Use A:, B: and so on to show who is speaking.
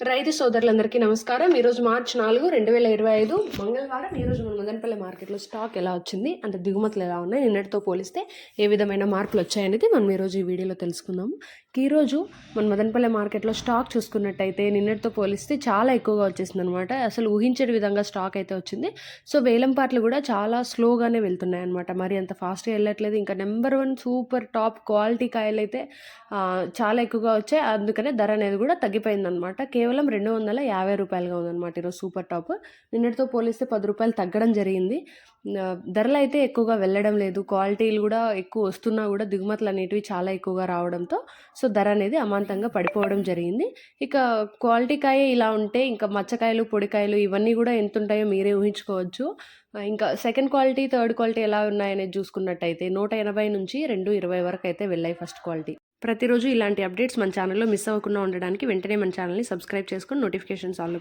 A: రైతు సోదరులందరికీ నమస్కారం. ఈరోజు మార్చి 4, 2025 మంగళవారం. ఈరోజు మన మదనపల్లి మార్కెట్లో స్టాక్ ఎలా వచ్చింది, అంటే దిగుమతులు ఎలా ఉన్నాయి, నిన్నటితో పోలిస్తే ఏ విధమైన మార్పులు వచ్చాయనేది మనం ఈరోజు ఈ వీడియోలో తెలుసుకుందాము. ఈరోజు మన మదనపల్లి మార్కెట్లో స్టాక్ చూసుకున్నట్టయితే నిన్నటితో పోలిస్తే చాలా ఎక్కువగా వచ్చేసింది అనమాట. అసలు ఊహించే విధంగా స్టాక్ అయితే వచ్చింది. సో వేలం పాటలు కూడా చాలా స్లోగానే వెళ్తున్నాయి అనమాట. మరి అంత ఫాస్ట్గా వెళ్ళట్లేదు. ఇంకా నెంబర్ 1 సూపర్ టాప్ క్వాలిటీ కాయలు అయితే చాలా ఎక్కువగా వచ్చాయి. అందుకనే ధర అనేది కూడా తగ్గిపోయిందనమాట. కేవలం 250 రూపాయలుగా ఉందన్నమాట ఈరోజు సూపర్ టాప్. నిన్నటితో పోలిస్తే 10 రూపాయలు తగ్గడం జరిగింది. ధరలు అయితే ఎక్కువగా వెళ్ళడం లేదు. క్వాలిటీలు కూడా ఎక్కువ వస్తున్నా కూడా దిగుమతులు అనేటివి చాలా ఎక్కువగా రావడంతో సో ధర అనేది అమాంతంగా పడిపోవడం జరిగింది. ఇక క్వాలిటీ కాయ ఇలా ఉంటే ఇంకా మచ్చకాయలు, పొడికాయలు ఇవన్నీ కూడా ఎంత ఉంటాయో మీరే ఊహించుకోవచ్చు. ఇంకా సెకండ్ క్వాలిటీ, థర్డ్ క్వాలిటీ ఎలా ఉన్నాయనేది చూసుకున్నట్టయితే 180 నుంచి 220 వరకు అయితే వెళ్ళాయి ఫస్ట్ క్వాలిటీ. ప్రతిరోజు ఇలాంటి అప్డేట్స్ మన ఛానల్లో మిస్ అవ్వకుండా ఉండడానికి వెంటనే మన ఛానల్ని సబ్స్క్రైబ్ చేసుకొని నోటిఫికేషన్స్ ఆన్లో